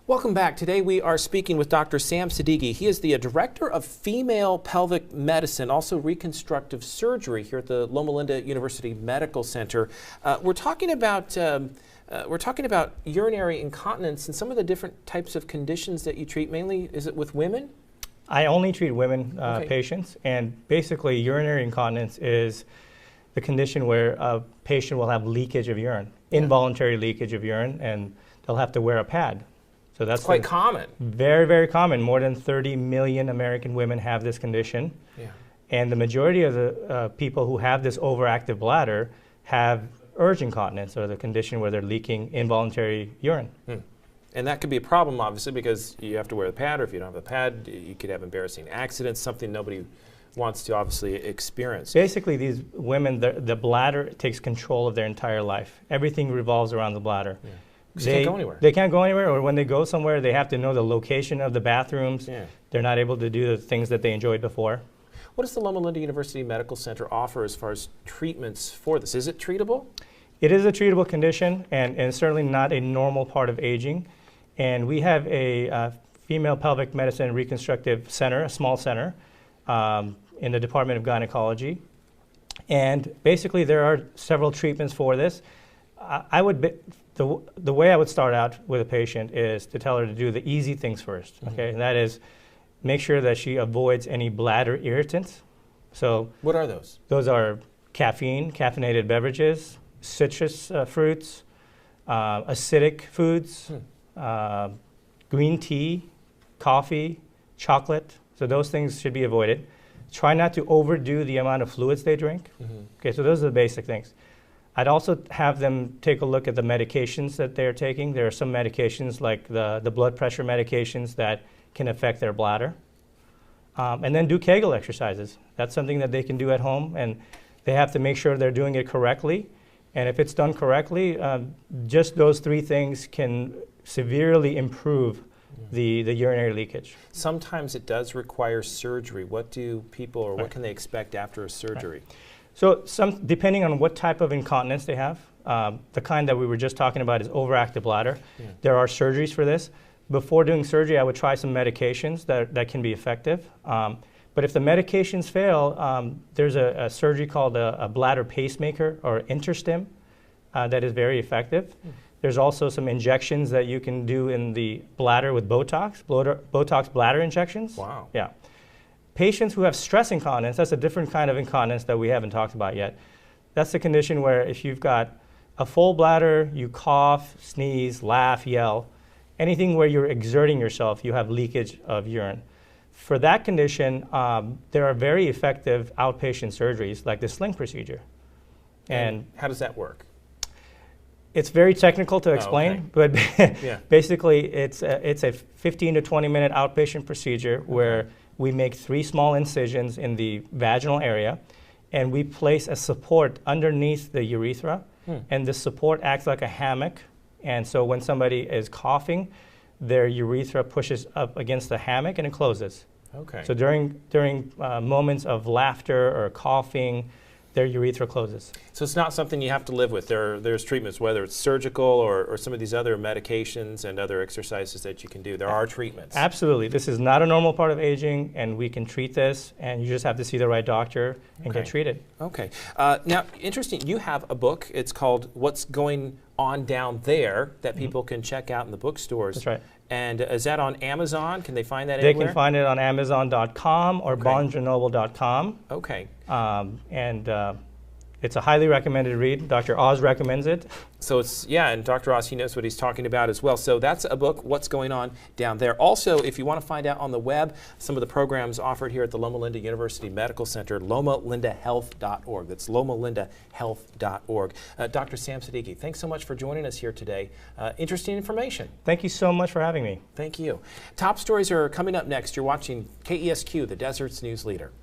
Welcome back. Today we are speaking with Dr. Sam Siddighi. He is the Director of Female Pelvic Medicine, also Reconstructive Surgery here at the Loma Linda University Medical Center. We're talking about urinary incontinence and some of the different types of conditions that you treat. Mainly, is it with women? I only treat women patients, and basically urinary incontinence is the condition where a patient will have leakage of urine, involuntary leakage of urine, and they'll have to wear a pad. So that's quite common. Very, very common. More than 30 million American women have this condition. Yeah. And the majority of the people who have this overactive bladder have urge incontinence, or the condition where they're leaking involuntary urine. And that could be a problem, obviously, because you have to wear a pad, or if you don't have a pad, you could have embarrassing accidents, something nobody wants to obviously experience. Basically, these women, the bladder takes control of their entire life. Everything revolves around the bladder. Yeah. They can't go anywhere. They can't go anywhere, or when they go somewhere, they have to know the location of the bathrooms. Yeah. They're not able to do the things that they enjoyed before. What does the Loma Linda University Medical Center offer as far as treatments for this? Is it treatable? It is a treatable condition, and certainly not a normal part of aging. And we have a female pelvic medicine and reconstructive center, a small center, in the Department of Gynecology. And basically, there are several treatments for this. The way I would start out with a patient is to tell her to do the easy things first, okay? And that is make sure that she avoids any bladder irritants. So what are those? Those are caffeine, caffeinated beverages, citrus fruits, acidic foods, green tea, coffee, chocolate. So those things should be avoided. Try not to overdo the amount of fluids they drink. Okay, so those are the basic things. I'd also have them take a look at the medications that they're taking. There are some medications like the blood pressure medications that can affect their bladder. And then do Kegel exercises. That's something that they can do at home, and they have to make sure they're doing it correctly. And if it's done correctly, just those three things can severely improve the urinary leakage. Sometimes it does require surgery. What do people, or what can they expect after a surgery? Right. So depending on what type of incontinence they have, the kind that we were just talking about is overactive bladder. There are surgeries for this. Before doing surgery, I would try some medications that can be effective. But if the medications fail, there's a surgery called a bladder pacemaker, or InterStim, that is very effective. There's also some injections that you can do in the bladder with Botox, Botox bladder injections. Wow. Yeah. Patients who have stress incontinence, that's a different kind of incontinence that we haven't talked about yet. That's the condition where if you've got a full bladder, you cough, sneeze, laugh, yell, anything where you're exerting yourself, you have leakage of urine. For that condition, there are very effective outpatient surgeries like the sling procedure. And how does that work? It's very technical to explain, but basically it's a 15 to 20 minute outpatient procedure where we make 3 small incisions in the vaginal area, and we place a support underneath the urethra, and the support acts like a hammock. And so when somebody is coughing, their urethra pushes up against the hammock and it closes. Okay. So during moments of laughter or coughing, their urethra closes. So it's not something you have to live with. There's treatments, whether it's surgical or some of these other medications and other exercises that you can do. There are treatments. Absolutely. This is not a normal part of aging, and we can treat this, and you just have to see the right doctor and get treated. Okay. Now, interesting, you have a book. It's called What's Going On Down There that people can check out in the bookstores. That's right. And is that on Amazon? Can they find that anywhere? They can find it on Amazon.com or BarnesandNoble.com. Okay. It's a highly recommended read. Dr. Oz recommends it. So it's, and Dr. Oz, he knows what he's talking about as well. So that's a book, What's Going On Down There. Also, if you want to find out on the web some of the programs offered here at the Loma Linda University Medical Center, lomalindahealth.org. That's lomalindahealth.org. Dr. Sam Siddighi, thanks so much for joining us here today. Interesting information. Thank you so much for having me. Thank you. Top stories are coming up next. You're watching KESQ, the Desert's news leader.